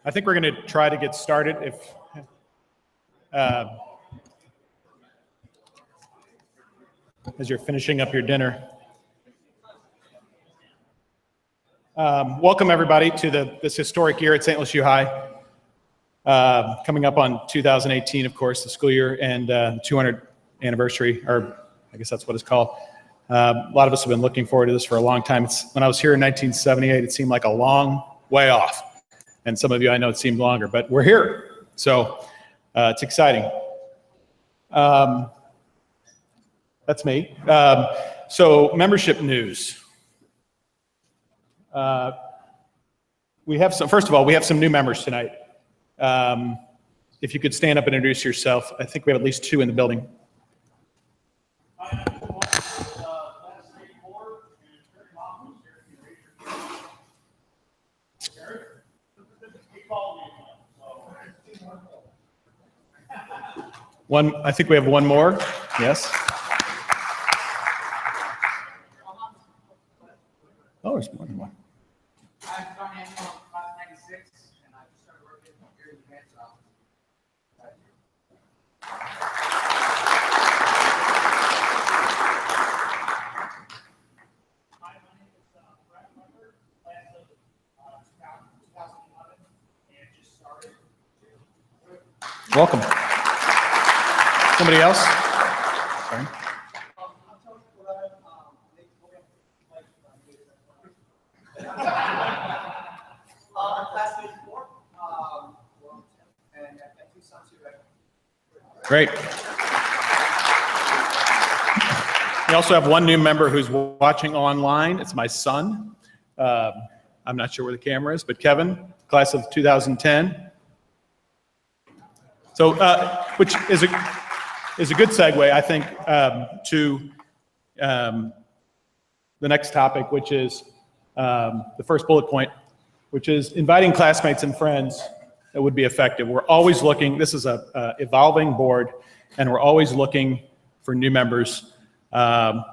I think we're going to try to get started. If as you're finishing up your dinner. Welcome everybody to this historic year at St. Louis U High. Coming up on 2018, of course, the school year, and the 200th anniversary, or I guess that's what it's called. A lot of us have been looking forward to this for a long time. When I was here in 1978, it seemed like a long way off. And some of you, I know it seemed longer, but we're here. So it's exciting. That's me. So membership news. We have some, first of all, we have some new members tonight. If you could stand up and introduce yourself. I think we have at least 2 in the building. One, I think we have one more. Yes. Oh, there's more than one. I'm John Angelo, class 96, and I just started working here in the advanced office. Hi, my name is Brett Lumber, class of 2011, and just started. Welcome. Somebody else? Sorry. Great. We also have one new member who's watching online. It's my son. I'm not sure where the camera is, but Kevin, class of 2010. So, which is a good segue, I think, to the next topic, which is the first bullet point, which is inviting classmates and friends that would be effective. We're always looking, this is a evolving board, and we're always looking for new members. And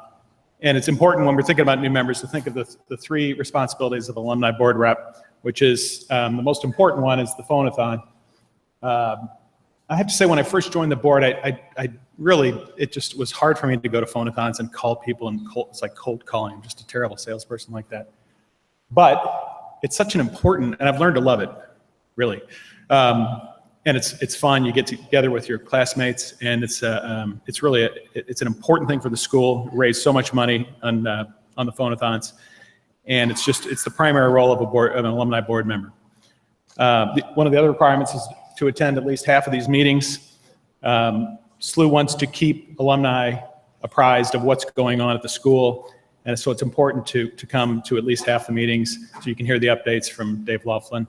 it's important when we're thinking about new members to think of the 3 responsibilities of alumni board rep, which is the most important one is the phone-a-thon. I have to say, when I first joined the board, I really, it just was hard for me to go to phone-a-thons and call people, and it's like cold calling. I'm just a terrible salesperson like that. But it's such an important, and I've learned to love it, really. And it's fun. You get together with your classmates, and it's really it's an important thing for the school. We raise so much money on the phone-a-thons, and it's the primary role of an alumni board member. One of the other requirements is to attend at least half of these meetings. SLUH wants to keep alumni apprised of what's going on at the school, and so it's important to come to at least half the meetings so you can hear the updates from Dave Laughlin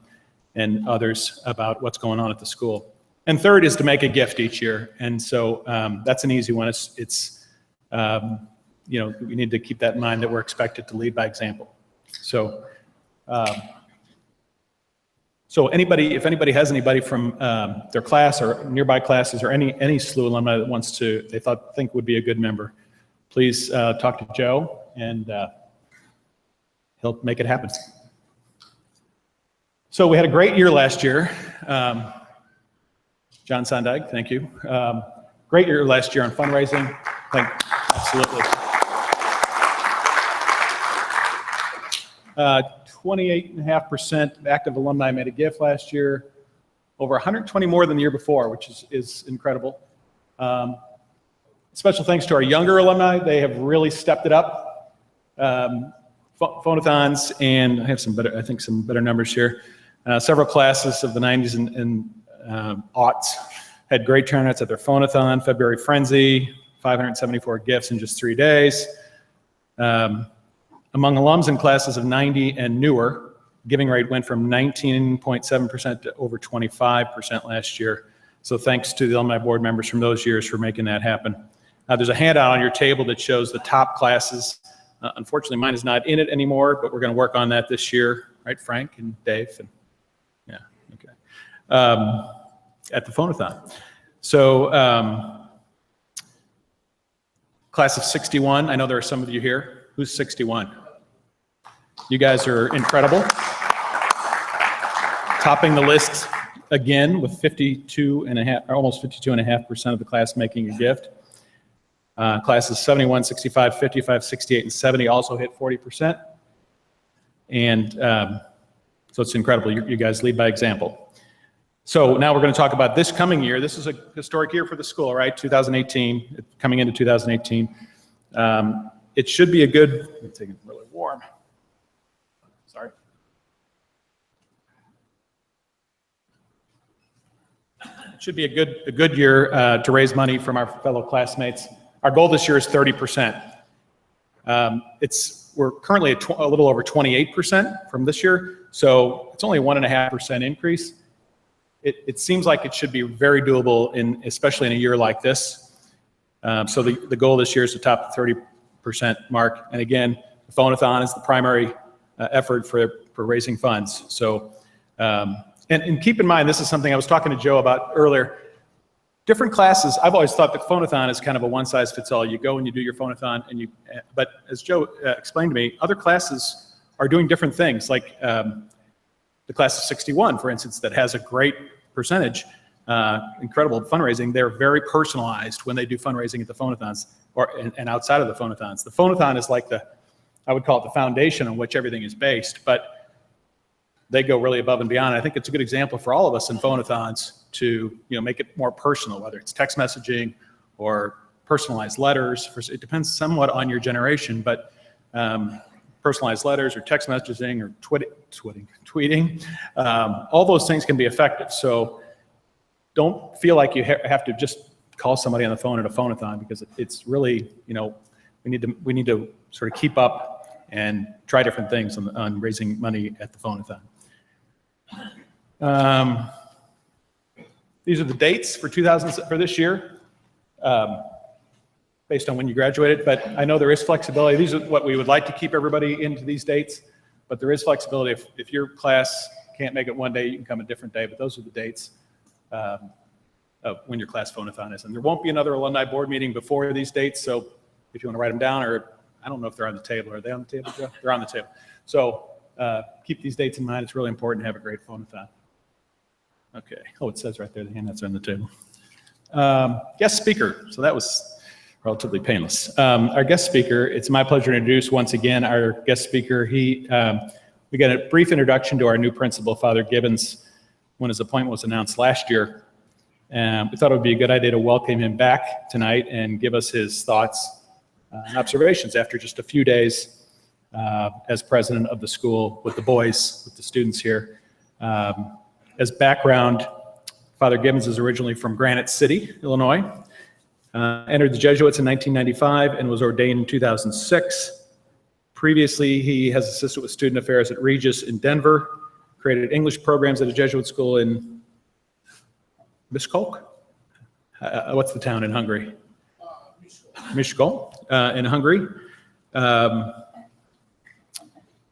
and others about what's going on at the school. And third is to make a gift each year, and so that's an easy one. It's you know, we need to keep that in mind that we're expected to lead by example. So. So if anybody has anybody from their class or nearby classes or any SLUH alumni that wants to, they think would be a good member, please talk to Joe, and he'll make it happen. So we had a great year last year. John Sondag, thank you. Great year last year on fundraising. Absolutely. 28.5% active alumni made a gift last year, over 120 more than the year before, which is incredible. Special thanks to our younger alumni. They have really stepped it up. Phone-a-thons, and I have some better numbers here. Several classes of the 90s and aughts had great turnouts at their phone-a-thon. February Frenzy, 574 gifts in just 3 days. Among alums in classes of 90 and newer, giving rate went from 19.7% to over 25% last year. So thanks to the alumni board members from those years for making that happen. There's a handout on your table that shows the top classes. Unfortunately, mine is not in it anymore, but we're going to work on that this year, right, Frank and Dave? And yeah, okay. At the phone-a-thon. So class of 61, I know there are some of you here. Who's 61? You guys are incredible. topping the list again with almost 52.5% of the class making a gift. Classes 71, 65, 55, 68, and 70 also hit 40%. And so it's incredible. You guys lead by example. So now we're going to talk about this coming year. This is a historic year for the school, right? 2018, coming into 2018. It should be a good, let me take it really warm. Sorry. It should be a good year to raise money from our fellow classmates. Our goal this year is 30%. We're currently at a little over 28% from this year, so it's only a 1.5% increase. It seems like it should be very doable, especially in a year like this. So the goal this year is to top the 30% mark. And again, the phone-a-thon is the primary effort for raising funds. So, and keep in mind, this is something I was talking to Joe about earlier. Different classes, I've always thought the phone-a-thon is kind of a one-size-fits-all. You go and you do your phone-a-thon, but as Joe explained to me, other classes are doing different things. Like the class of 61, for instance, that has a great percentage, incredible fundraising. They're very personalized when they do fundraising at the phone-a-thons and outside of the phone-a-thons. The phone-a-thon is like I would call it the foundation on which everything is based, but they go really above and beyond. I think it's a good example for all of us in phone-a-thons to make it more personal, whether it's text messaging or personalized letters. It depends somewhat on your generation, but personalized letters or text messaging or tweeting, all those things can be effective. So don't feel like you have to just call somebody on the phone at a phone-a-thon, because it's really, we need to sort of keep up and try different things on raising money at the phone-a-thon. These are the dates for this year, based on when you graduated, but I know there is flexibility. These are what we would like to keep everybody into these dates, but there is flexibility. If your class can't make it one day, you can come a different day, but those are the dates of when your class phone-a-thon is. And there won't be another alumni board meeting before these dates, so if you want to write them down, or I don't know if they're on the table. Are they on the table, Joe? They're on the table. So keep these dates in mind. It's really important to have a great phone-a-thon. Okay. Oh, it says right there, the handouts are on the table. Guest speaker. So that was relatively painless. Our guest speaker, it's my pleasure to introduce once again our guest speaker. We got a brief introduction to our new principal, Father Gibbons, when his appointment was announced last year. We thought it would be a good idea to welcome him back tonight and give us his thoughts and observations after just a few days as president of the school with the boys, with the students here. As background, Father Gibbons is originally from Granite City, Illinois. Entered the Jesuits in 1995 and was ordained in 2006. Previously, he has assisted with student affairs at Regis in Denver, created English programs at a Jesuit school in Miskolc. What's the town in Hungary? Miskolc in Hungary.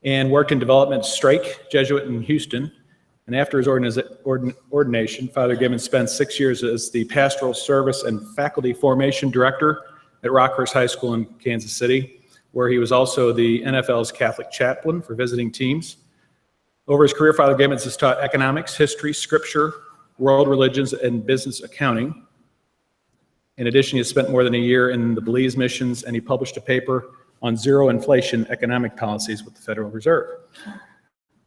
And worked in development Strake Jesuit in Houston. And after his ordination, Father Gibbons spent 6 years as the Pastoral Service and Faculty Formation Director at Rockhurst High School in Kansas City, where he was also the NFL's Catholic chaplain for visiting teams. Over his career, Father Gibbons has taught economics, history, scripture, world religions, and business accounting. In addition, he has spent more than a year in the Belize missions, and he published a paper on zero inflation economic policies with the Federal Reserve.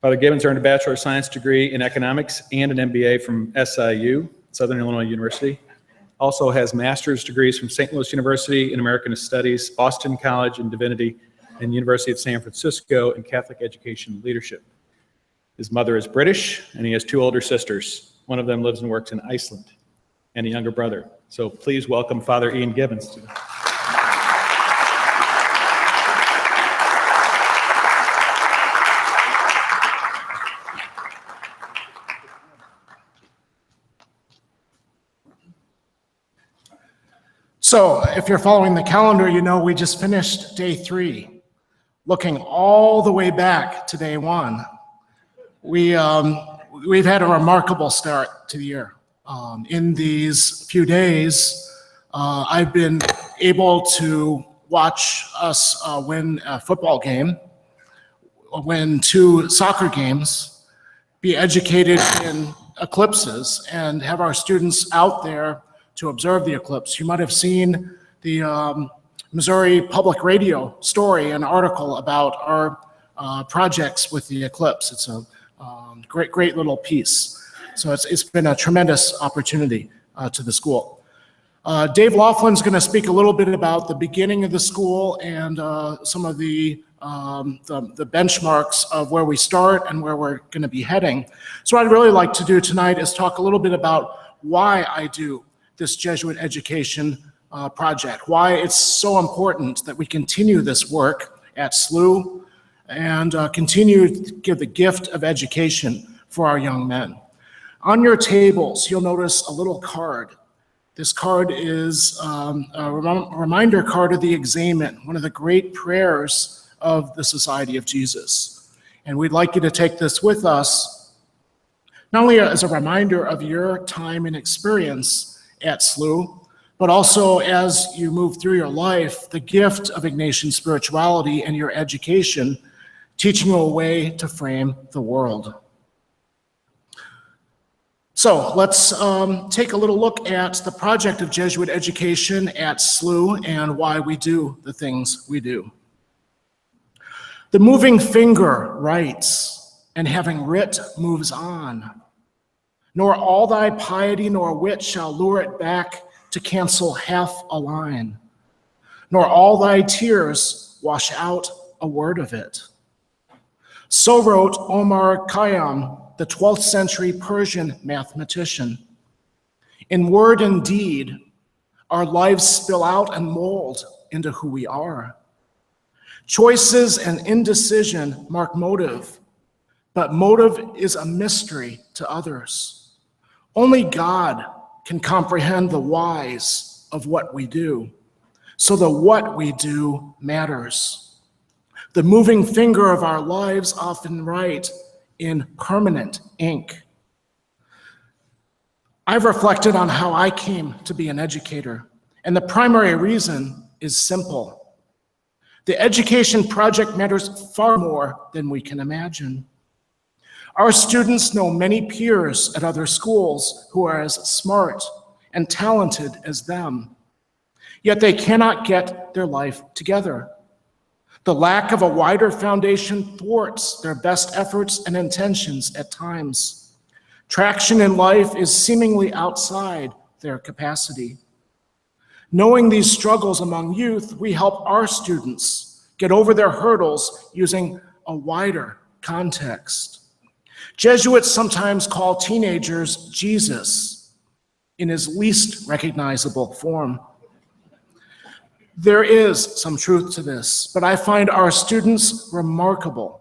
Father Gibbons earned a Bachelor of Science degree in economics and an MBA from SIU, Southern Illinois University. Also has master's degrees from St. Louis University in American Studies, Boston College in Divinity, and University of San Francisco in Catholic Education leadership. His mother is British, and he has two older sisters. One of them lives and works in Iceland, and a younger brother. So please welcome Father Ian Gibbons to So if you're following the calendar, you know we just finished day 3, looking all the way back to day 1. We've had a remarkable start to the year. In these few days, I've been able to watch us win a football game, win 2 soccer games, be educated in eclipses and have our students out there to observe the eclipse. You might have seen the Missouri Public Radio story, an article about our projects with the eclipse. It's a great little piece. So it's been a tremendous opportunity to the school. Dave Laughlin's going to speak a little bit about the beginning of the school and some of the benchmarks of where we start and where we're going to be heading. So what I'd really like to do tonight is talk a little bit about why I do this Jesuit education project, why it's so important that we continue this work at SLUH and continue to give the gift of education for our young men. On your tables, you'll notice a little card. This card is a reminder card of the examen, one of the great prayers of the Society of Jesus. And we'd like you to take this with us, not only as a reminder of your time and experience at SLUH, but also as you move through your life, the gift of Ignatian spirituality and your education, teaching you a way to frame the world. So let's take a little look at the project of Jesuit education at SLUH and why we do the things we do. The moving finger writes, and having writ moves on. Nor all thy piety nor wit shall lure it back to cancel half a line. Nor all thy tears wash out a word of it. So wrote Omar Khayyam, the 12th century Persian mathematician. In word and deed, our lives spill out and mold into who we are. Choices and indecision mark motive, but motive is a mystery to others. Only God can comprehend the whys of what we do, so the what we do matters. The moving finger of our lives often write in permanent ink. I've reflected on how I came to be an educator, and the primary reason is simple. The education project matters far more than we can imagine. Our students know many peers at other schools who are as smart and talented as them, yet they cannot get their life together. The lack of a wider foundation thwarts their best efforts and intentions at times. Traction in life is seemingly outside their capacity. Knowing these struggles among youth, we help our students get over their hurdles using a wider context. Jesuits sometimes call teenagers Jesus in his least recognizable form. There is some truth to this, but I find our students remarkable.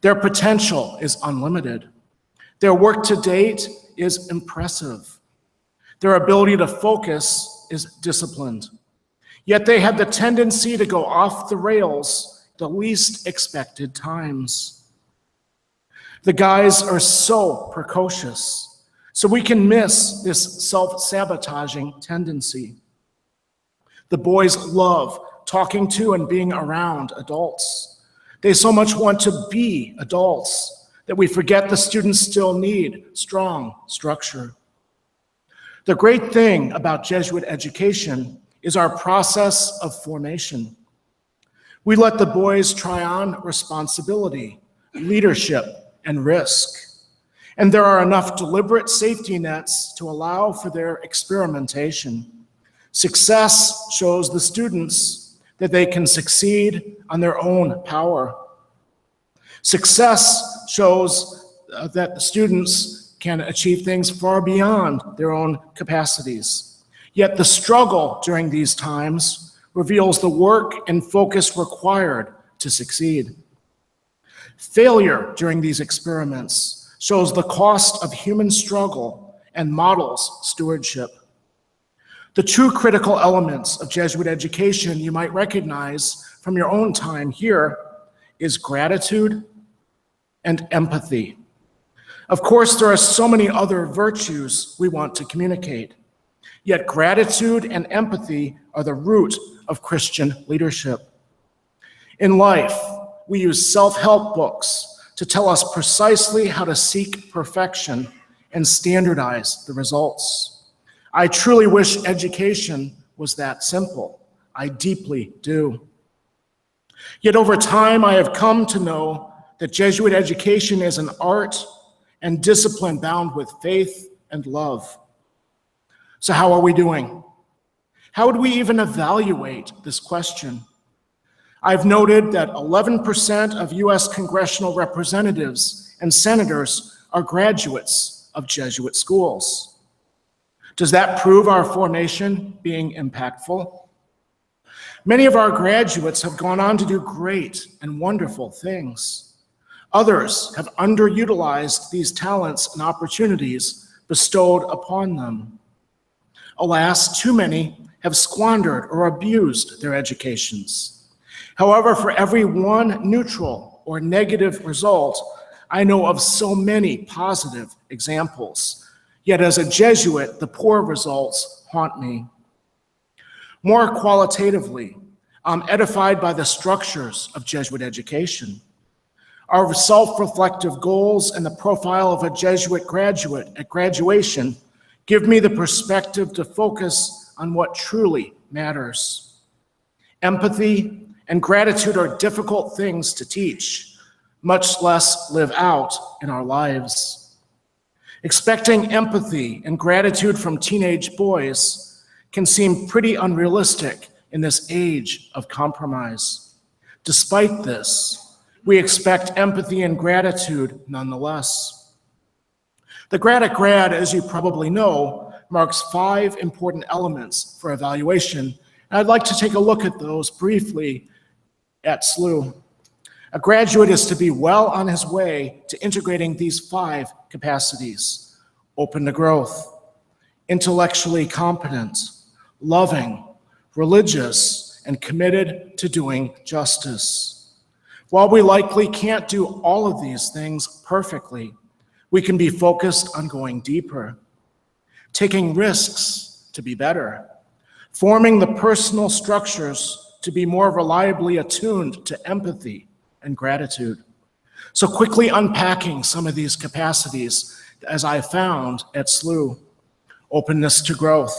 Their potential is unlimited. Their work to date is impressive. Their ability to focus is disciplined. Yet they have the tendency to go off the rails the least expected times. The guys are so precocious, so we can miss this self-sabotaging tendency. The boys love talking to and being around adults. They so much want to be adults that we forget the students still need strong structure. The great thing about Jesuit education is our process of formation. We let the boys try on responsibility, leadership, and risk. And there are enough deliberate safety nets to allow for their experimentation. Success shows the students that they can succeed on their own power. Success shows that the students can achieve things far beyond their own capacities. Yet the struggle during these times reveals the work and focus required to succeed. Failure during these experiments shows the cost of human struggle and models stewardship. The two critical elements of Jesuit education you might recognize from your own time here is gratitude and empathy. Of course, there are so many other virtues we want to communicate, yet gratitude and empathy are the root of Christian leadership. In life, we use self-help books to tell us precisely how to seek perfection and standardize the results. I truly wish education was that simple. I deeply do. Yet over time, I have come to know that Jesuit education is an art and discipline bound with faith and love. So how are we doing? How would we even evaluate this question? I've noted that 11% of U.S. congressional representatives and senators are graduates of Jesuit schools. Does that prove our formation being impactful? Many of our graduates have gone on to do great and wonderful things. Others have underutilized these talents and opportunities bestowed upon them. Alas, too many have squandered or abused their educations. However, for every one neutral or negative result, I know of so many positive examples. Yet as a Jesuit, the poor results haunt me. More qualitatively, I'm edified by the structures of Jesuit education. Our self-reflective goals and the profile of a Jesuit graduate at graduation give me the perspective to focus on what truly matters. Empathy and gratitude are difficult things to teach, much less live out in our lives. Expecting empathy and gratitude from teenage boys can seem pretty unrealistic in this age of compromise. Despite this, we expect empathy and gratitude nonetheless. The Grad at Grad, as you probably know, marks 5 important elements for evaluation, and I'd like to take a look at those briefly at SLUH. A graduate is to be well on his way to integrating these 5 capacities: open to growth, intellectually competent, loving, religious, and committed to doing justice. While we likely can't do all of these things perfectly, we can be focused on going deeper, taking risks to be better, forming the personal structures to be more reliably attuned to empathy and gratitude. So quickly unpacking some of these capacities, as I found at SLUH: openness to growth.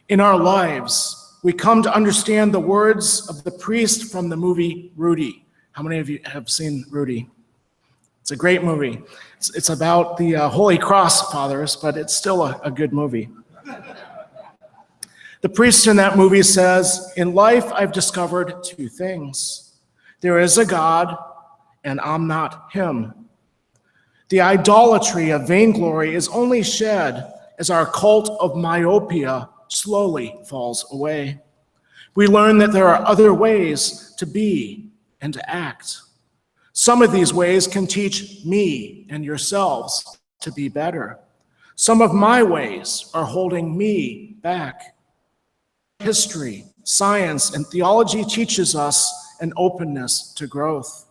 In our lives, we come to understand the words of the priest from the movie Rudy. How many of you have seen Rudy? It's a great movie. It's about the Holy Cross Fathers, but it's still a good movie. The priest in that movie says, "In life, I've discovered 2 things. There is a God, and I'm not him." The idolatry of vainglory is only shed as our cult of myopia slowly falls away. We learn that there are other ways to be and to act. Some of these ways can teach me and yourselves to be better. Some of my ways are holding me back. History, science, and theology teaches us an openness to growth.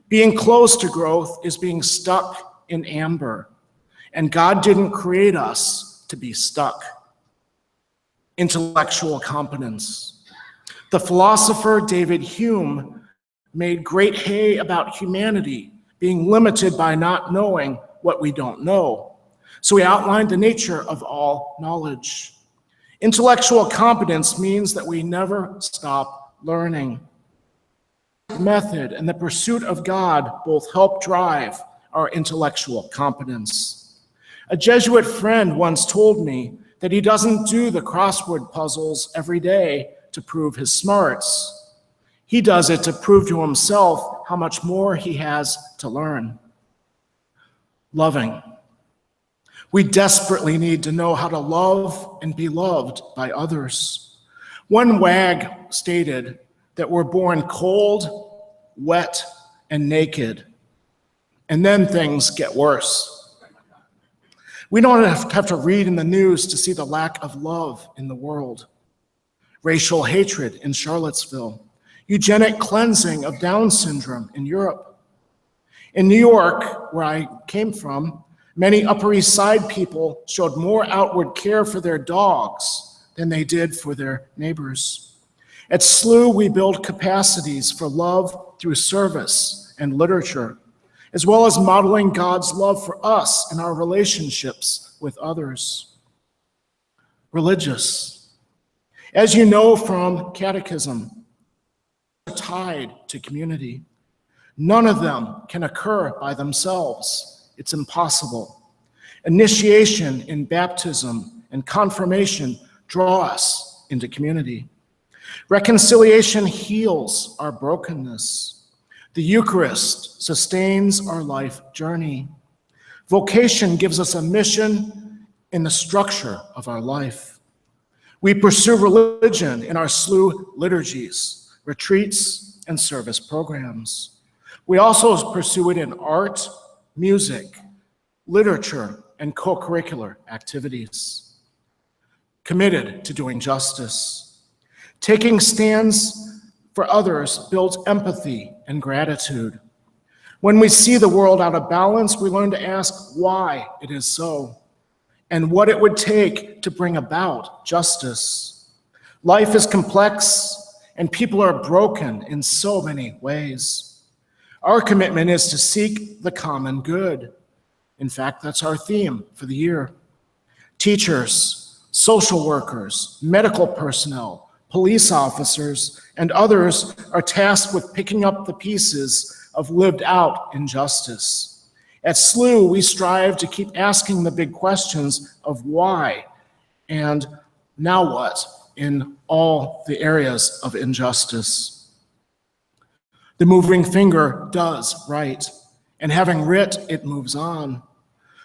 Being close to growth is being stuck in amber, and God didn't create us to be stuck. Intellectual competence. The philosopher David Hume made great hay about humanity being limited by not knowing what we don't know. So he outlined the nature of all knowledge. Intellectual competence means that we never stop learning. Method and the pursuit of God both help drive our intellectual competence. A Jesuit friend once told me that he doesn't do the crossword puzzles every day to prove his smarts. He does it to prove to himself how much more he has to learn. Loving. We desperately need to know how to love and be loved by others. One wag stated that we're born cold, wet, and naked, and then things get worse. We don't have to read in the news to see the lack of love in the world. Racial hatred in Charlottesville, eugenic cleansing of Down syndrome in Europe. In New York, where I came from, many Upper East Side people showed more outward care for their dogs than they did for their neighbors. At SLUH, we build capacities for love through service and literature. as well as modeling God's love for us in our relationships with others. Religious. As you know from catechism, are tied to community. None of them can occur by themselves. It's impossible. Initiation in baptism and confirmation draw us into community. Reconciliation heals our brokenness. The Eucharist sustains our life journey. Vocation gives us a mission in the structure of our life. We pursue religion in our SLUH liturgies, retreats, and service programs. We also pursue it in art, music, literature, and co-curricular activities. Committed to doing justice. Taking stands for others builds empathy and gratitude. When we see the world out of balance, we learn to ask why it is so and what it would take to bring about justice. Life is complex and people are broken in so many ways. Our commitment is to seek the common good. In fact, that's our theme for the year. Teachers, social workers, medical personnel, police officers, and others are tasked with picking up the pieces of lived out injustice. At SLUH, we strive to keep asking the big questions of why and now what in all the areas of injustice. The moving finger does right, and having writ, it moves on.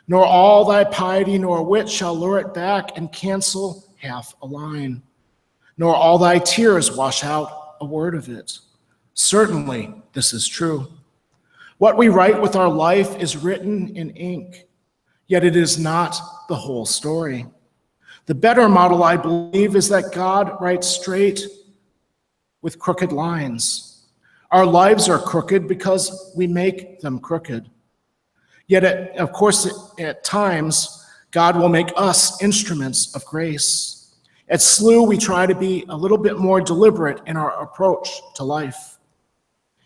Nor all thy piety nor wit shall lure it back and cancel half a line. Nor all thy tears wash out a word of it. Certainly, this is true. What we write with our life is written in ink, yet it is not the whole story. The better model, I believe, is that God writes straight with crooked lines. Our lives are crooked because we make them crooked. Yet, of course, at times, God will make us instruments of grace. At SLUH, we try to be a little bit more deliberate in our approach to life.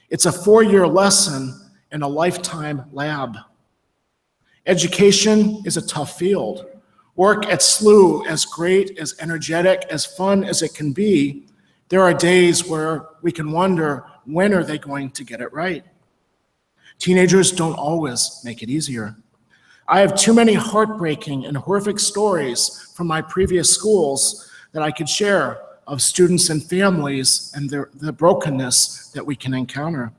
It's a 4-year lesson and a lifetime lab. Education is a tough field. Work at SLUH, as great, as energetic, as fun as it can be, there are days where we can wonder, when are they going to get it right? Teenagers don't always make it easier. I have too many heartbreaking and horrific stories from my previous schools that I could share of students and families and the brokenness that we can encounter.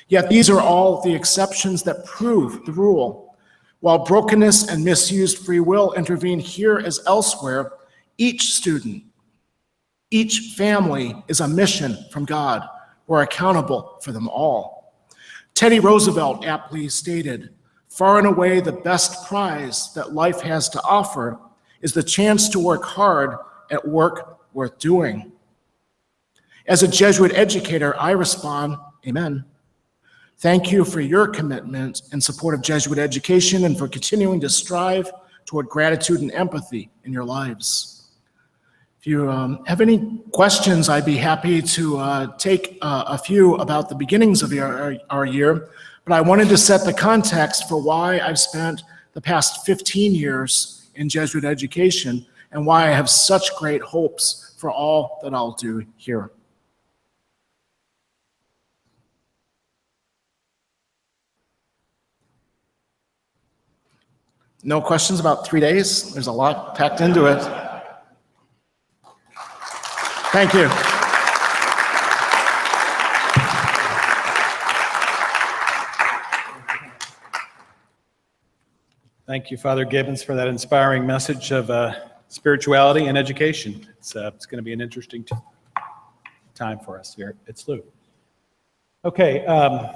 Yet these are all the exceptions that prove the rule. While brokenness and misused free will intervene here as elsewhere, each student, each family is a mission from God. We're accountable for them all. Teddy Roosevelt aptly stated, "Far and away the best prize that life has to offer is the chance to work hard at work worth doing." As a Jesuit educator, I respond, amen. Thank you for your commitment and support of Jesuit education and for continuing to strive toward gratitude and empathy in your lives. If you have any questions, I'd be happy to take a few about the beginnings of our year, but I wanted to set the context for why I've spent the past 15 years in Jesuit education and why I have such great hopes for all that I'll do here. No questions about 3 days? There's a lot packed into it. Thank you. Thank you, Father Gibbons, for that inspiring message of spirituality and education. It's going to be an interesting time for us here at SLUH. Okay, I'm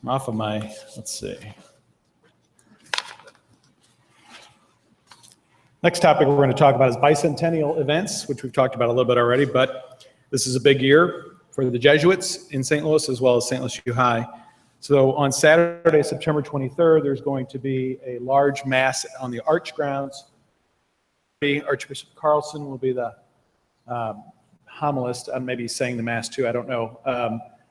off of my, let's see. Next topic we're going to talk about is bicentennial events, which we've talked about a little bit already, but this is a big year for the Jesuits in St. Louis as well as St. Louis U High. So on Saturday, September 23rd, there's going to be a large mass on the Arch grounds. Archbishop Carlson will be the homilist. Maybe saying the mass too, I don't know.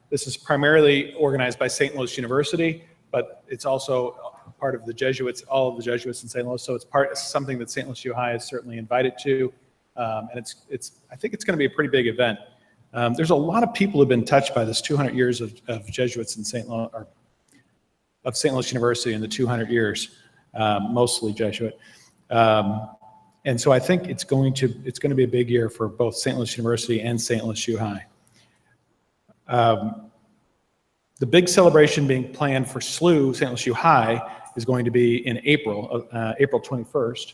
This is primarily organized by St. Louis University, but it's also part of the Jesuits, all of the Jesuits in St. Louis. So it's something that St. Louis U High is certainly invited to. And I think it's going to be a pretty big event. There's a lot of people who've been touched by this 200 years of Jesuits in St. Louis, or of St. Louis University in the 200 years, mostly Jesuit. And so I think it's going to be a big year for both St. Louis University and St. Louis U High. The big celebration being planned for SLUH, St. Louis U High, is going to be in April, April 21st.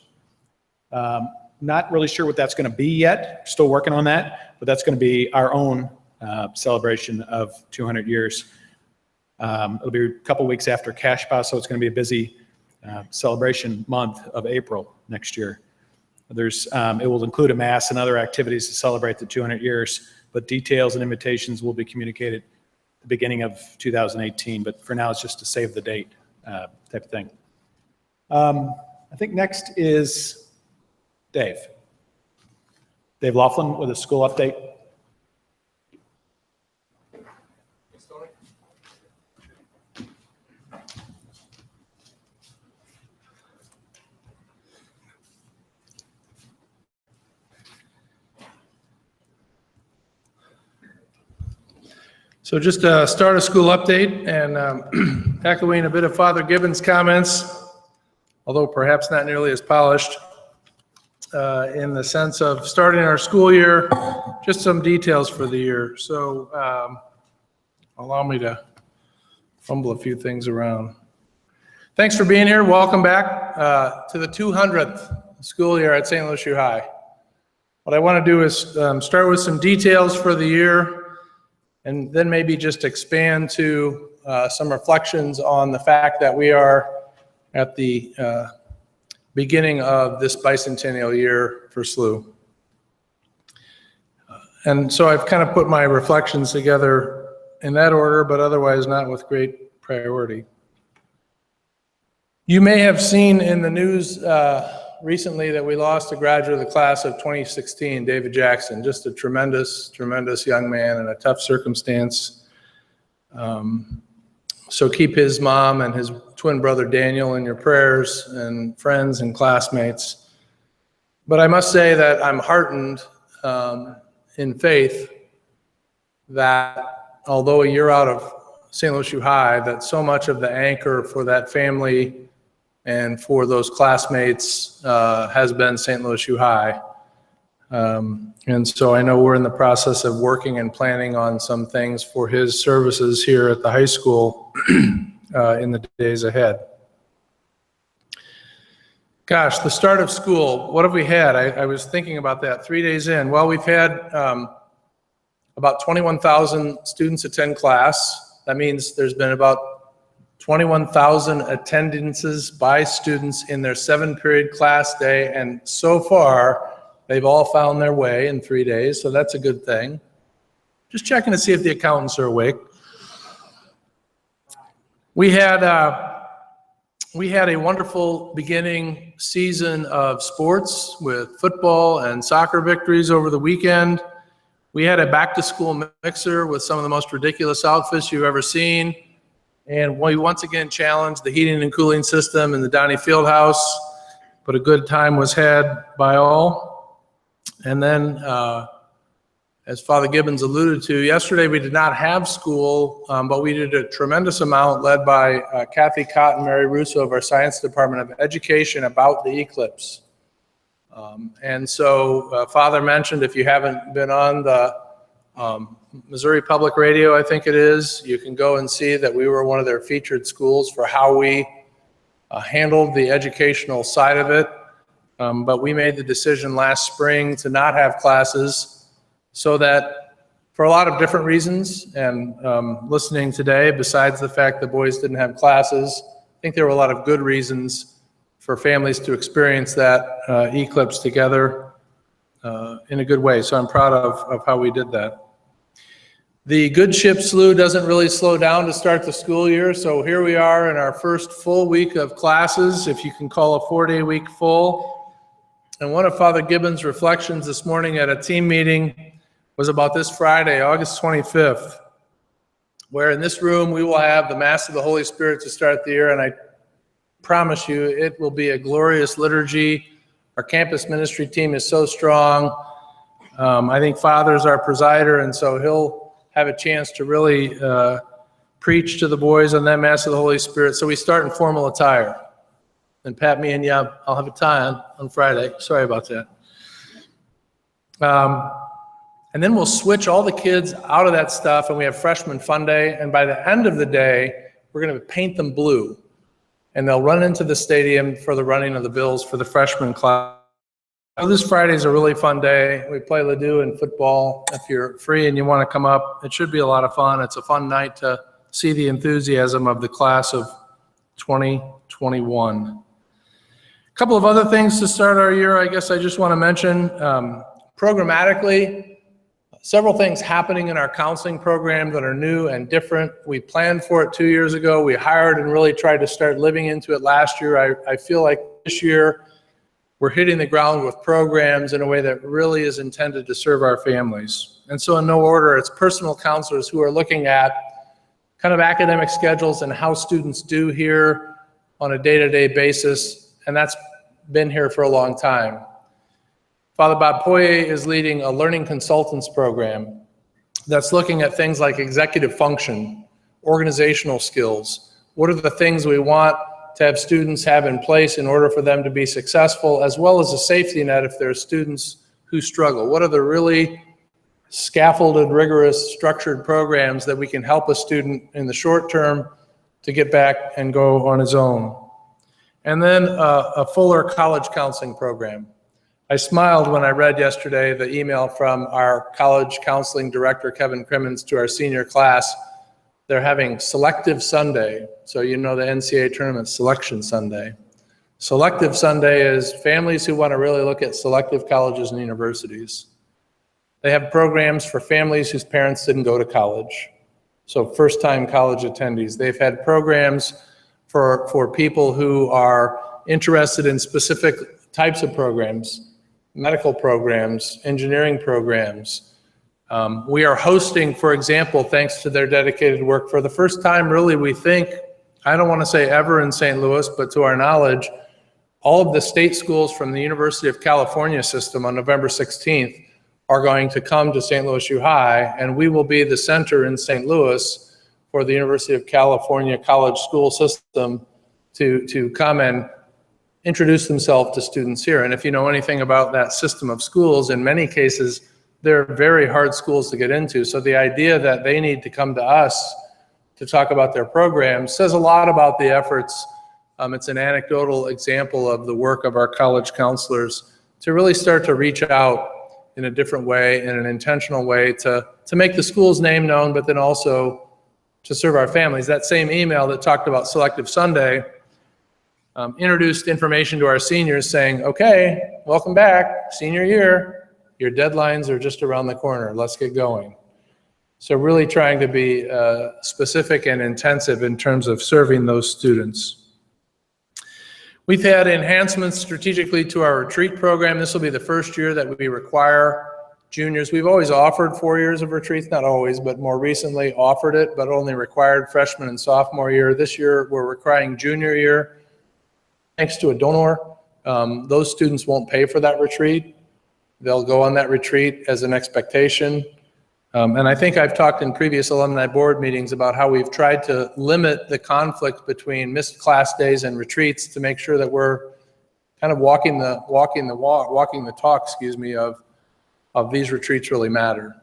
Not really sure what that's going to be yet. Still working on that, but that's going to be our own celebration of 200 years. It'll be a couple weeks after Cashpa, so it's going to be a busy celebration month of April next year. It will include a mass and other activities to celebrate the 200 years, but details and invitations will be communicated at the beginning of 2018. But for now, it's just to save the date type of thing. I think next is Dave Laughlin with a school update. So just to start a school update and echoing a bit of Father Gibbons' comments, although perhaps not nearly as polished, in the sense of starting our school year, just some details for the year. So allow me to fumble a few things around. Thanks for being here. Welcome back to the 200th school year at St. Louis U High. What I want to do is start with some details for the year, and then maybe just expand to some reflections on the fact that we are at the beginning of this bicentennial year for SLUH. And so I've kind of put my reflections together in that order, but otherwise not with great priority. You may have seen in the news recently that we lost a graduate of the class of 2016, David Jackson, just a tremendous, tremendous young man in a tough circumstance. So keep his mom and his twin brother Daniel in your prayers, and friends and classmates. But I must say that I'm heartened in faith that although a year out of St. Louis U High, that so much of the anchor for that family and for those classmates has been St. Louis U High. And so I know we're in the process of working and planning on some things for his services here at the high school in the days ahead. Gosh, the start of school, what have we had? I was thinking about that 3 days in. Well, we've had about 21,000 students attend class. That means there's been about 21,000 attendances by students in their 7-period class day, and so far, they've all found their way in 3 days, so that's a good thing. Just checking to see if the accountants are awake. We had a wonderful beginning season of sports with football and soccer victories over the weekend. We had a back-to-school mixer with some of the most ridiculous outfits you've ever seen. And we once again challenged the heating and cooling system in the Donnie Fieldhouse, but a good time was had by all. And then, as Father Gibbons alluded to, yesterday we did not have school, but we did a tremendous amount led by Kathy Cott and Mary Russo of our Science Department of Education about the eclipse. And so Father mentioned, if you haven't been on the Missouri Public Radio, I think it is, you can go and see that we were one of their featured schools for how we handled the educational side of it. But we made the decision last spring to not have classes so that, for a lot of different reasons, and listening today, besides the fact the boys didn't have classes, I think there were a lot of good reasons for families to experience that eclipse together in a good way. So I'm proud of how we did that. The good ship SLUH doesn't really slow down to start the school year, so here we are in our first full week of classes, if you can call a 4-day week full. And one of Father Gibbons' reflections this morning at a team meeting was about this Friday, August 25th. where in this room we will have the Mass of the Holy Spirit to start the year, and I promise you it will be a glorious liturgy. Our campus ministry team is so strong. I think Father's our presider, and so he'll have a chance to really preach to the boys on that Mass of the Holy Spirit. So we start in formal attire. And Pat, me and yeah, I'll have a tie on Friday. Sorry about that. And then we'll switch all the kids out of that stuff, and we have freshman fun day. And by the end of the day, we're going to paint them blue. And they'll run into the stadium for the running of the Bills for the freshman class. So this Friday is a really fun day. We play Ladue and football. If you're free and you want to come up, it should be a lot of fun. It's a fun night to see the enthusiasm of the class of 2021. A couple of other things to start our year, I guess I just want to mention. Programmatically, several things happening in our counseling program that are new and different. We planned for it 2 years ago. We hired and really tried to start living into it last year. I feel like this year we're hitting the ground with programs in a way that really is intended to serve our families. And so in no order, it's personal counselors who are looking at kind of academic schedules and how students do here on a day-to-day basis, and that's been here for a long time. Father Bob Poirier is leading a learning consultants program that's looking at things like executive function, organizational skills. What are the things we want to have students have in place in order for them to be successful, as well as a safety net if there are students who struggle? What are the really scaffolded, rigorous, structured programs that we can help a student in the short term to get back and go on his own? And then a fuller college counseling program. I smiled when I read yesterday the email from our college counseling director, Kevin Crimmins, to our senior class. They're having Selective Sunday. So you know the NCAA tournament Selection Sunday. Selective Sunday is families who want to really look at selective colleges and universities. They have programs for families whose parents didn't go to college. So first-time college attendees. They've had programs for people who are interested in specific types of programs, medical programs, engineering programs. We are hosting, for example, thanks to their dedicated work, for the first time really we think, I don't want to say ever in St. Louis, but to our knowledge, all of the state schools from the University of California system on November 16th are going to come to St. Louis U High, and we will be the center in St. Louis for the University of California college school system to come and introduce themselves to students here. And if you know anything about that system of schools, in many cases, they're very hard schools to get into. So the idea that they need to come to us to talk about their programs says a lot about the efforts. It's an anecdotal example of the work of our college counselors to really start to reach out in a different way, in an intentional way, to make the school's name known, but then also to serve our families. That same email that talked about Selective Sunday introduced information to our seniors saying, okay, welcome back, senior year, your deadlines are just around the corner, let's get going. So really trying to be specific and intensive in terms of serving those students. We've had enhancements strategically to our retreat program. This will be the first year that we require juniors. We've always offered 4 years of retreats, not always, but more recently offered it, but only required freshman and sophomore year. This year, we're requiring junior year. Thanks to a donor, those students won't pay for that retreat. They'll go on that retreat as an expectation. And I think I've talked in previous alumni board meetings about how we've tried to limit the conflict between missed class days and retreats to make sure that we're kind of walking the talk, of these retreats really matter.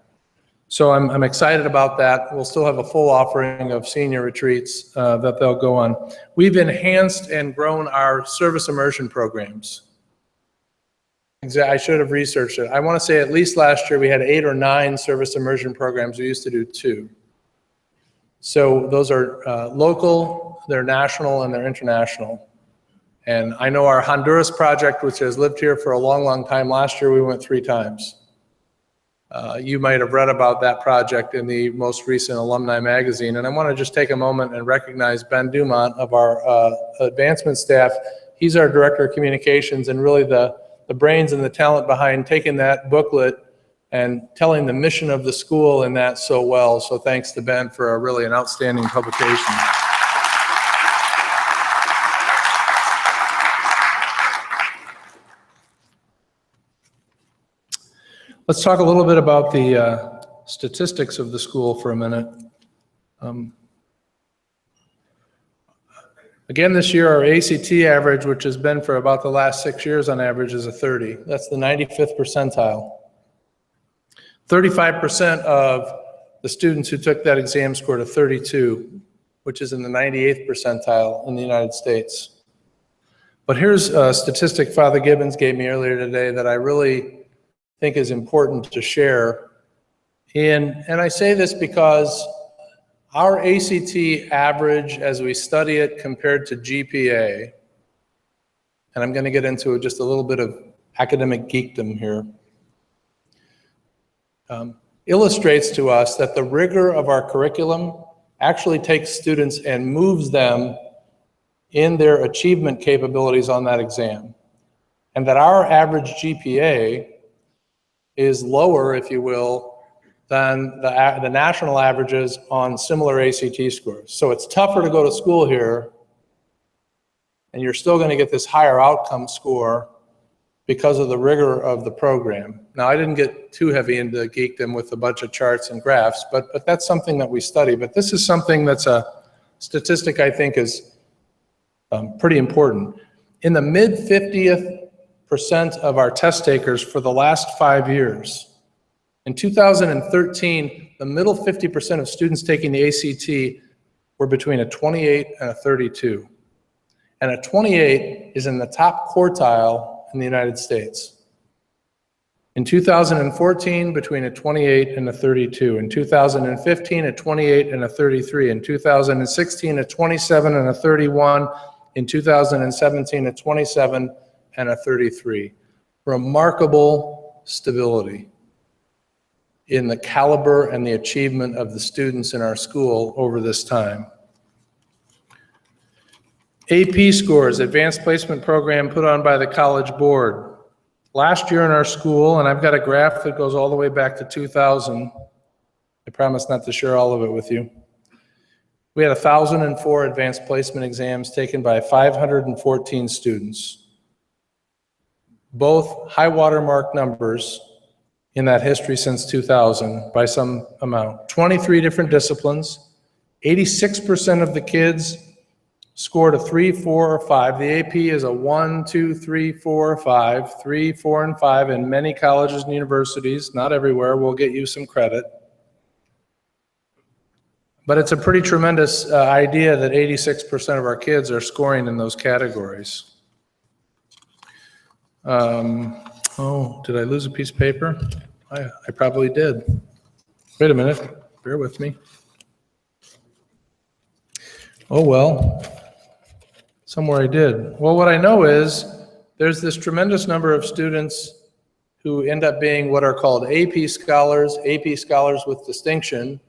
So I'm excited about that. We'll still have a full offering of senior retreats that they'll go on. We've enhanced and grown our service immersion programs. I should have researched it. I want to say at least last year we had 8 or 9 service immersion programs. We used to do 2. So those are local, they're national, and they're international. And I know our Honduras project, which has lived here for a long, long time, last year we went 3 times. You might have read about that project in the most recent alumni magazine. And I want to just take a moment and recognize Ben Dumont of our advancement staff. He's our director of communications and really the brains and the talent behind taking that booklet and telling the mission of the school in that so well. So thanks to Ben for really an outstanding publication. Let's talk a little bit about the statistics of the school for a minute. Again, this year, our ACT average, which has been for about the last 6 years on average, is a 30. That's the 95th percentile. 35% of the students who took that exam scored a 32, which is in the 98th percentile in the United States. But here's a statistic Father Gibbons gave me earlier today that I really think is important to share. And I say this because our ACT average, as we study it compared to GPA, and I'm going to get into just a little bit of academic geekdom here, illustrates to us that the rigor of our curriculum actually takes students and moves them in their achievement capabilities on that exam. And that our average GPA is lower, if you will, than the national averages on similar ACT scores. So it's tougher to go to school here, and you're still going to get this higher outcome score because of the rigor of the program. Now, I didn't get too heavy into geekdom with a bunch of charts and graphs, but that's something that we study. But this is something that's a statistic I think is pretty important. In the mid-50th% of our test takers for the last 5 years, in 2013, the middle 50% of students taking the ACT were between a 28 and a 32. And a 28 is in the top quartile in the United States. In 2014, between a 28 and a 32. In 2015, a 28 and a 33. In 2016, a 27 and a 31. In 2017, a 27 and a 33. Remarkable stability in the caliber and the achievement of the students in our school over this time. AP scores, Advanced Placement Program put on by the College Board. Last year in our school, and I've got a graph that goes all the way back to 2000. I promise not to share all of it with you. We had 1,004 advanced placement exams taken by 514 students. Both high watermark numbers in that history since 2000 by some amount. 23 different disciplines. 86% of the kids scored a 3, 4, or 5. The AP is a 1, 2, 3, 4, 5. 3, 4, and 5 in many colleges and universities. Not everywhere. We'll get you some credit. But it's a pretty tremendous idea that 86% of our kids are scoring in those categories. Oh, did I lose a piece of paper? I probably did. Wait a minute. Bear with me. Oh, well. Somewhere I did. Well, what I know is there's this tremendous number of students who end up being what are called AP scholars with distinction,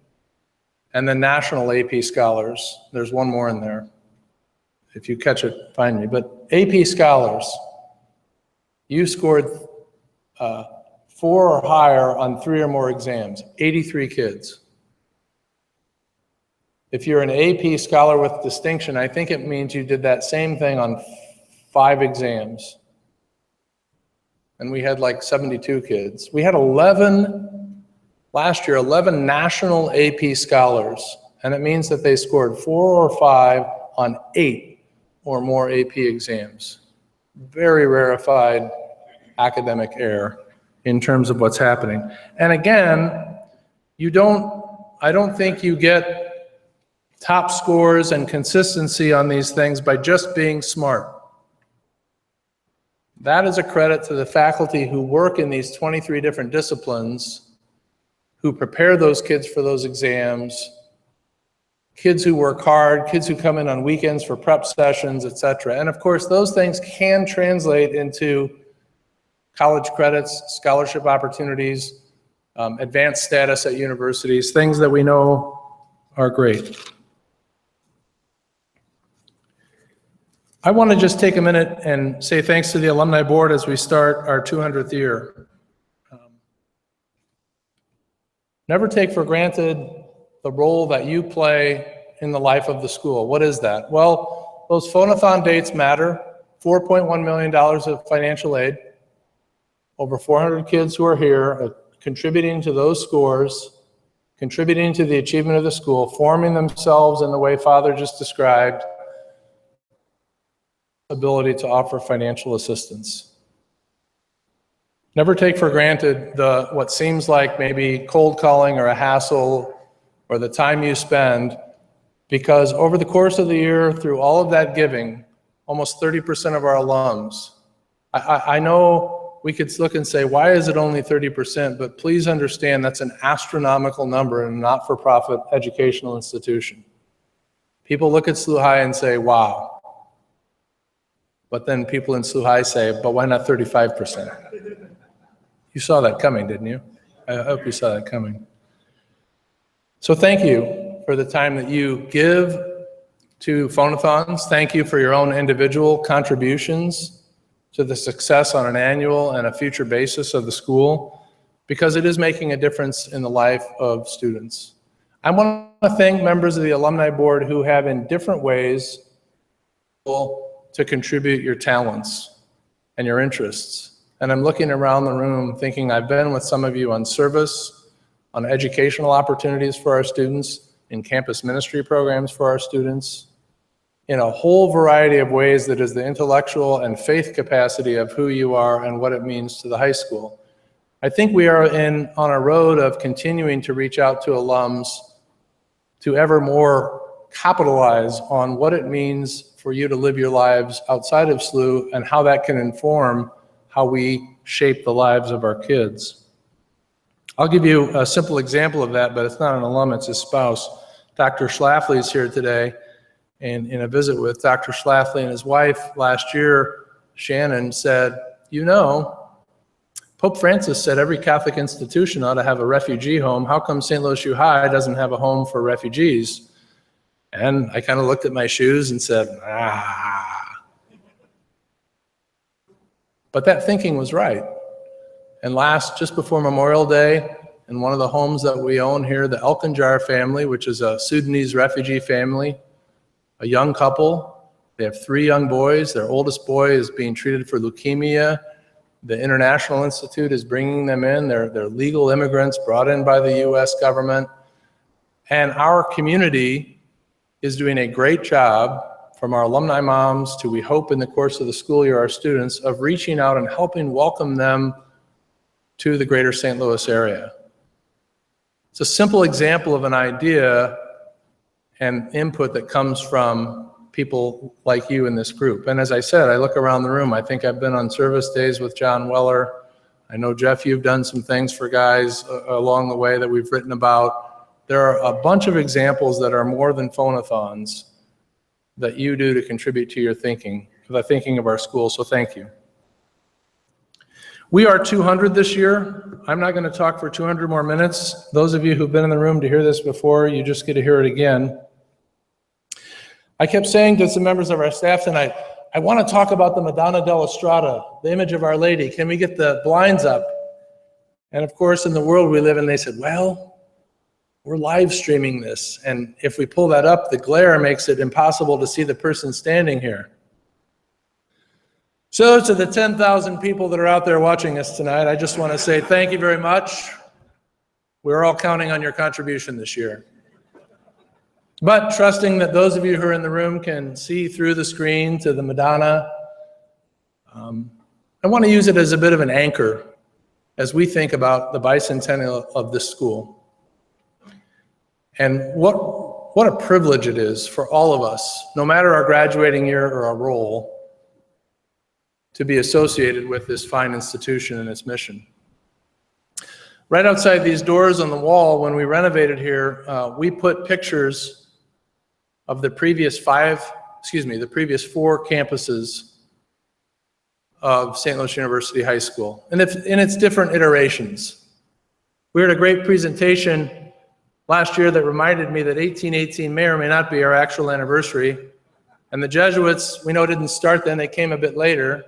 and then national AP scholars. There's one more in there. If you catch it, find me. But AP scholars, you scored 4 or higher on 3 or more exams, 83 kids. If you're an AP scholar with distinction, I think it means you did that same thing on 5 exams. And we had like 72 kids. We had 11, last year, 11 national AP scholars. And it means that they scored 4 or 5 on 8 or more AP exams. Very rarefied academic error in terms of what's happening. And again, I don't think you get top scores and consistency on these things by just being smart. That is a credit to the faculty who work in these 23 different disciplines, who prepare those kids for those exams, kids who work hard, kids who come in on weekends for prep sessions, etc. And of course, those things can translate into college credits, scholarship opportunities, advanced status at universities, things that we know are great. I want to just take a minute and say thanks to the Alumni Board as we start our 200th year. Never take for granted the role that you play in the life of the school. What is that? Well, those phonathon dates matter. $4.1 million of financial aid. Over 400 kids who are here contributing to those scores, contributing to the achievement of the school, forming themselves in the way Father just described, ability to offer financial assistance. Never take for granted what seems like maybe cold calling or a hassle or the time you spend, because over the course of the year, through all of that giving, almost 30% of our alums, I know we could look and say, why is it only 30%? But please understand that's an astronomical number in a not-for-profit educational institution. People look at SLUH High and say, wow. But then people in SLUH High say, but why not 35%? You saw that coming, didn't you? I hope you saw that coming. So thank you for the time that you give to phonathons. Thank you for your own individual contributions to the success on an annual and a future basis of the school, because it is making a difference in the life of students. I want to thank members of the Alumni Board who have in different ways to contribute your talents and your interests. And I'm looking around the room thinking I've been with some of you on service, on educational opportunities for our students, in campus ministry programs for our students, in a whole variety of ways that is the intellectual and faith capacity of who you are and what it means to the high school. I think we are on a road of continuing to reach out to alums to ever more capitalize on what it means for you to live your lives outside of SLUH and how that can inform how we shape the lives of our kids. I'll give you a simple example of that, but it's not an alum, it's his spouse. Dr. Schlafly is here today, and in a visit with Dr. Schlafly and his wife last year, Shannon said, you know, Pope Francis said every Catholic institution ought to have a refugee home. How come St. Louis U High doesn't have a home for refugees? And I kind of looked at my shoes and said, But that thinking was right. And just before Memorial Day, in one of the homes that we own here, the Elkinjar family, which is a Sudanese refugee family, a young couple, they have 3 young boys. Their oldest boy is being treated for leukemia. The International Institute is bringing them in. They're legal immigrants brought in by the US government. And our community is doing a great job, from our alumni moms to, we hope in the course of the school year, our students, of reaching out and helping welcome them to the greater St. Louis area. It's a simple example of an idea and input that comes from people like you in this group. And as I said, I look around the room. I think I've been on service days with John Weller. I know, Jeff, you've done some things for guys along the way that we've written about. There are a bunch of examples that are more than phonathons that you do to contribute to your thinking, to the thinking of our school, so thank you. We are 200 this year. I'm not going to talk for 200 more minutes. Those of you who've been in the room to hear this before, you just get to hear it again. I kept saying to some members of our staff tonight, I want to talk about the Madonna della Strada, the image of Our Lady. Can we get the blinds up? And of course, in the world we live in, they said, well, we're live streaming this. And if we pull that up, the glare makes it impossible to see the person standing here. So to the 10,000 people that are out there watching us tonight, I just want to say thank you very much. We're all counting on your contribution this year. But trusting that those of you who are in the room can see through the screen to the Madonna, I want to use it as a bit of an anchor as we think about the bicentennial of this school. And what a privilege it is for all of us, no matter our graduating year or our role, to be associated with this fine institution and its mission. Right outside these doors on the wall, when we renovated here, we put pictures of the previous 4 campuses of St. Louis University High School, and in its different iterations. We had a great presentation last year that reminded me that 1818 may or may not be our actual anniversary. And the Jesuits, we know, didn't start then, they came a bit later.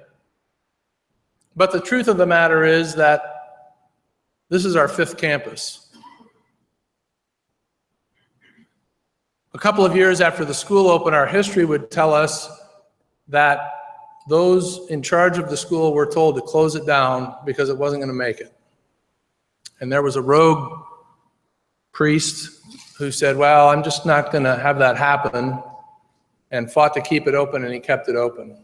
But the truth of the matter is that this is our 5th campus. A couple of years after the school opened, our history would tell us that those in charge of the school were told to close it down because it wasn't going to make it. And there was a rogue priest who said, well, I'm just not going to have that happen, and fought to keep it open, and he kept it open.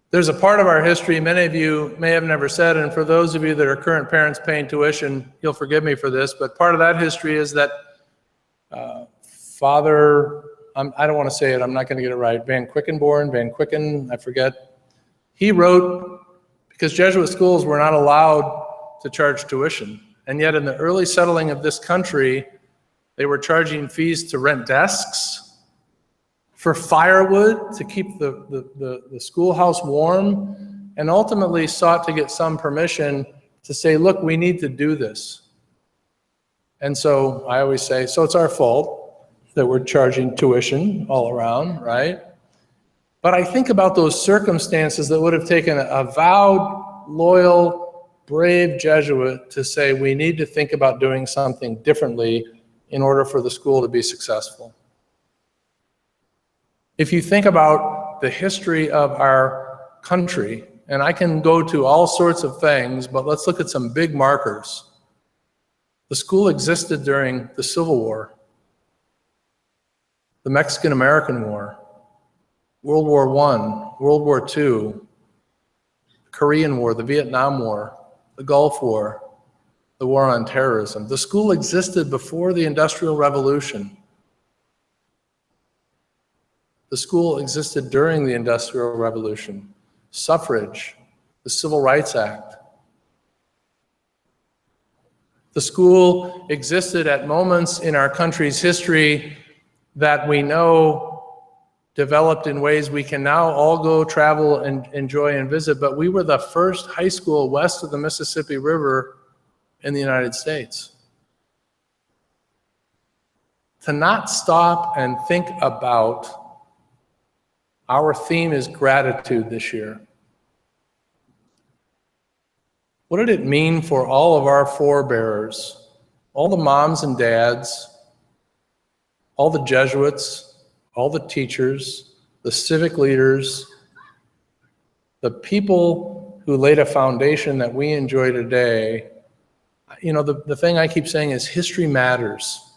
There's a part of our history many of you may have never said, and for those of you that are current parents paying tuition, you'll forgive me for this, but part of that history is that Father, I don't want to say it, I'm not going to get it right, Van Quicken, I forget. He wrote, because Jesuit schools were not allowed to charge tuition, and yet in the early settling of this country, they were charging fees to rent desks, for firewood, to keep the schoolhouse warm, and ultimately sought to get some permission to say, look, we need to do this. And so I always say, so it's our fault that we're charging tuition all around, right? But I think about those circumstances that would have taken a vowed, loyal, brave Jesuit to say, we need to think about doing something differently in order for the school to be successful. If you think about the history of our country, and I can go to all sorts of things, but let's look at some big markers. The school existed during the Civil War, the Mexican-American War, World War I, World War II, the Korean War, the Vietnam War, the Gulf War, the war on terrorism. The school existed before the Industrial Revolution. The school existed during the Industrial Revolution. Suffrage, the Civil Rights Act. The school existed at moments in our country's history that we know developed in ways we can now all go travel and enjoy and visit, but we were the first high school west of the Mississippi River in the United States. To not stop and think about, our theme is gratitude this year. What did it mean for all of our forebearers, all the moms and dads, all the Jesuits, all the teachers, the civic leaders, the people who laid a foundation that we enjoy today? You know, the thing I keep saying is history matters.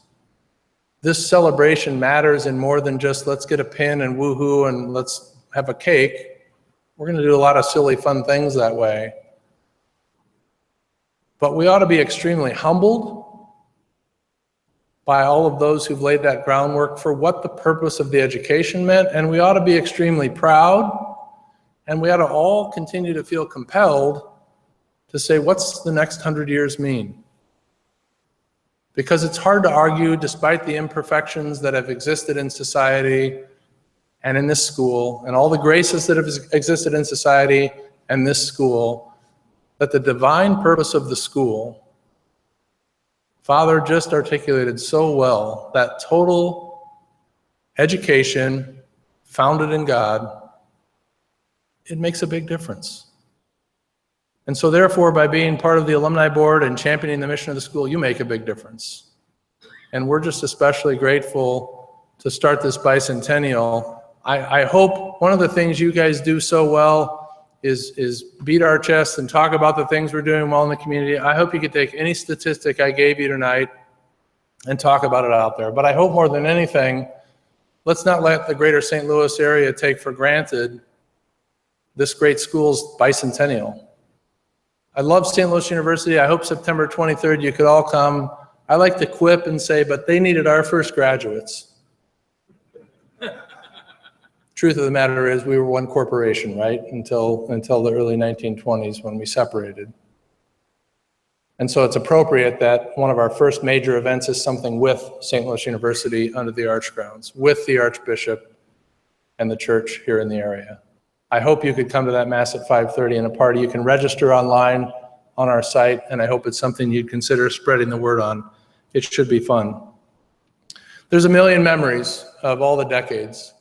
This celebration matters in more than just let's get a pin and woohoo and let's have a cake. We're going to do a lot of silly, fun things that way. But we ought to be extremely humbled by all of those who've laid that groundwork for what the purpose of the education meant, and we ought to be extremely proud, and we ought to all continue to feel compelled to say, what's the next 100 years mean? Because it's hard to argue, despite the imperfections that have existed in society and in this school, and all the graces that have existed in society and this school, that the divine purpose of the school, Father just articulated so well, that total education founded in God, it makes a big difference. And so therefore, by being part of the alumni board and championing the mission of the school, you make a big difference. And we're just especially grateful to start this bicentennial. I hope one of the things you guys do so well is beat our chests and talk about the things we're doing well in the community. I hope you could take any statistic I gave you tonight and talk about it out there. But I hope more than anything, let's not let the greater St. Louis area take for granted this great school's bicentennial. I love St. Louis University. I hope September 23rd you could all come. I like to quip and say, but they needed our first graduates. Truth of the matter is we were one corporation, right? Until the early 1920s when we separated. And so it's appropriate that one of our first major events is something with St. Louis University under the Arch grounds, with the Archbishop and the church here in the area. I hope you could come to that Mass at 5:30 and a party. You can register online on our site, and I hope it's something you'd consider spreading the word on. It should be fun. There's a million memories of all the decades.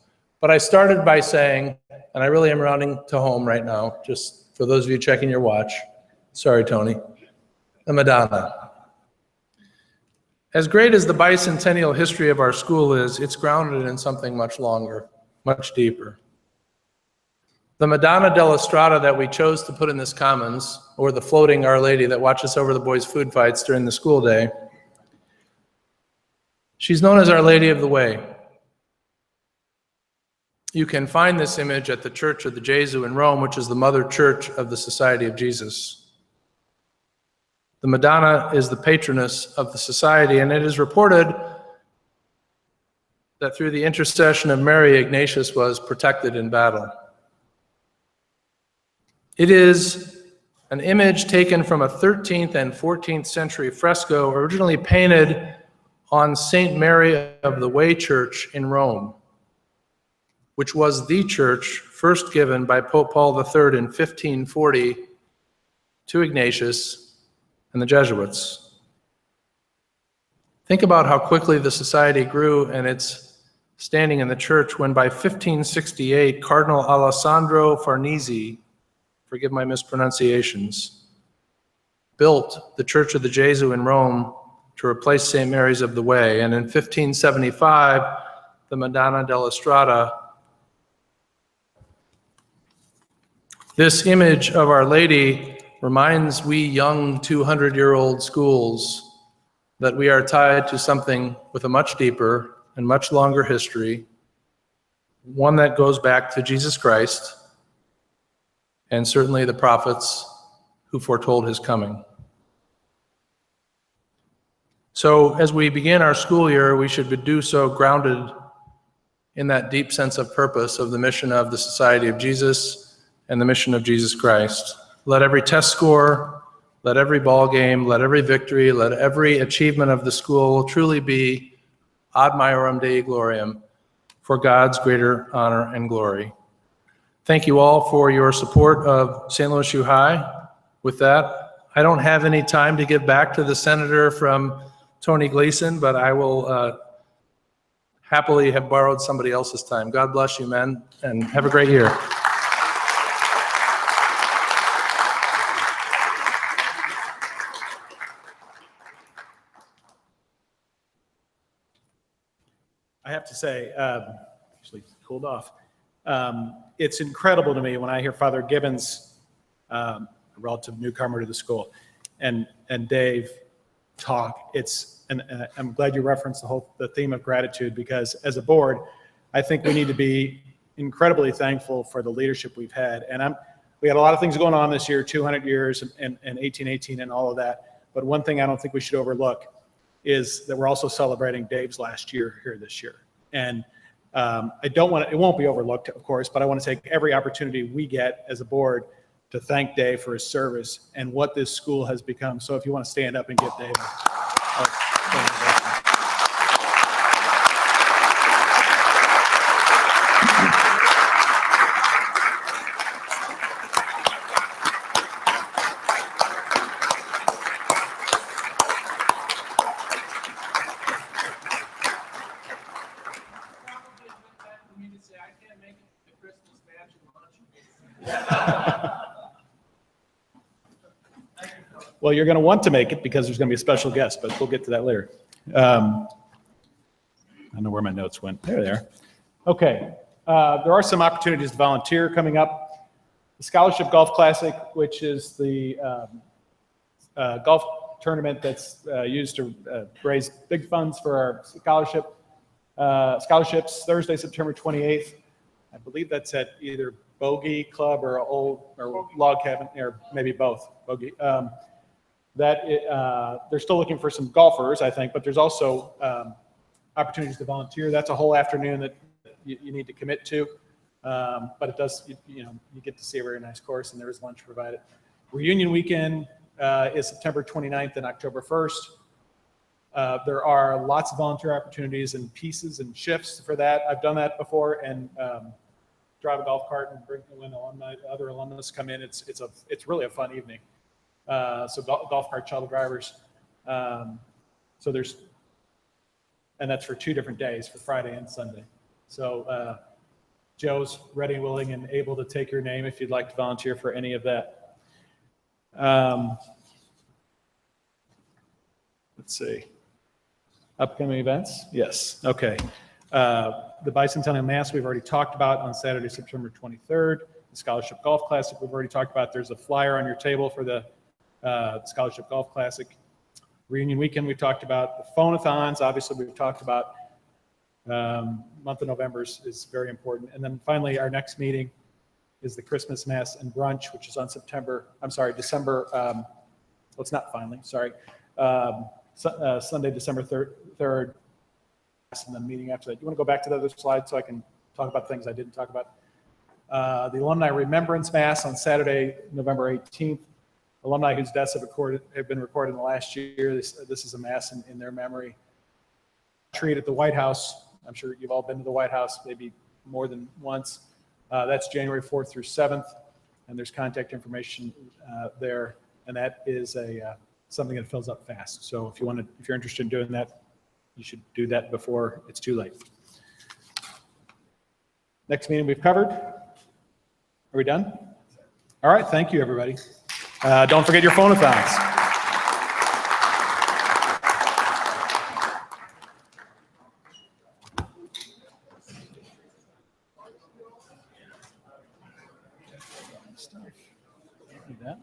But I started by saying, and I really am rounding to home right now, just for those of you checking your watch. Sorry, Tony. The Madonna. As great as the bicentennial history of our school is, it's grounded in something much longer, much deeper. The Madonna della Strada that we chose to put in this commons, or the floating Our Lady that watches over the boys' food fights during the school day, she's known as Our Lady of the Way. You can find this image at the Church of the Gesù in Rome, which is the mother church of the Society of Jesus. The Madonna is the patroness of the society, and it is reported that through the intercession of Mary, Ignatius was protected in battle. It is an image taken from a 13th and 14th century fresco originally painted on St. Mary of the Way Church in Rome, which was the church first given by Pope Paul III in 1540 to Ignatius and the Jesuits. Think about how quickly the society grew and its standing in the church when by 1568, Cardinal Alessandro Farnese, forgive my mispronunciations, built the Church of the Gesù in Rome to replace St. Mary's of the Way. And in 1575, the Madonna della Strada. This image of Our Lady reminds we young 200-year-old schools that we are tied to something with a much deeper and much longer history, one that goes back to Jesus Christ and certainly the prophets who foretold his coming. So as we begin our school year, we should do so grounded in that deep sense of purpose of the mission of the Society of Jesus and the mission of Jesus Christ. Let every test score, let every ball game, let every victory, let every achievement of the school truly be ad maiorem Dei gloriam, for God's greater honor and glory. Thank you all for your support of St. Louis U High. With that, I don't have any time to give back to the senator from Tony Gleason, but I will happily have borrowed somebody else's time. God bless you, men, and have a great year. I have to say, actually cooled off. It's incredible to me when I hear Father Gibbons, a relative newcomer to the school, and Dave talk. And I'm glad you referenced the theme of gratitude, because as a board, I think we need to be incredibly thankful for the leadership we've had. And we had a lot of things going on this year, 200 years and 1818 and all of that. But one thing I don't think we should overlook is that we're also celebrating Dave's last year here this year. And it won't be overlooked, of course, but I want to take every opportunity we get as a board to thank Dave for his service and what this school has become. So if you want to stand up and give Dave Well, you're going to want to make it because there's going to be a special guest, but we'll get to that later. I don't know where my notes went. There they are. Okay. There are some opportunities to volunteer coming up. The Scholarship Golf Classic, which is the golf tournament that's used to raise big funds for our scholarships, Thursday, September 28th. I believe that's at either Bogey Club or Log Cabin, or maybe both. Bogey. They're still looking for some golfers, I think, but there's also opportunities to volunteer. That's a whole afternoon that you need to commit to, but it does, you get to see a very nice course, and there is lunch provided. Reunion weekend is September 29th and October 1st. There are lots of volunteer opportunities and pieces and shifts for that. I've done that before, and drive a golf cart and bring when other alumnus come in. It's really a fun evening. So golf cart shuttle drivers. And that's for 2 different days, for Friday and Sunday. So Joe's ready, willing, and able to take your name if you'd like to volunteer for any of that. Let's see. Upcoming events? Yes, okay. The Bicentennial Mass we've already talked about on Saturday, September 23rd. The Scholarship Golf Classic we've already talked about. There's a flyer on your table for the Scholarship Golf Classic. Reunion Weekend we've talked about. The phone-a-thons, obviously we've talked about. Month of November is very important. And then finally, our next meeting is the Christmas Mass and Brunch, which is on December, well, it's not finally, sorry. Sunday, December 3rd, and then meeting after that. You want to go back to the other slide so I can talk about things I didn't talk about? The Alumni Remembrance Mass on Saturday, November 18th. Alumni whose deaths have been recorded in the last year. This is a mass in their memory. Treat at the White House. I'm sure you've all been to the White House maybe more than once. That's January 4th through 7th, and there's contact information there, and that is something that fills up fast. So if you're interested in doing that, you should do that before it's too late. Next meeting we've covered. Are we done? All right, thank you, everybody. Don't forget your phone-a-thons. Do that.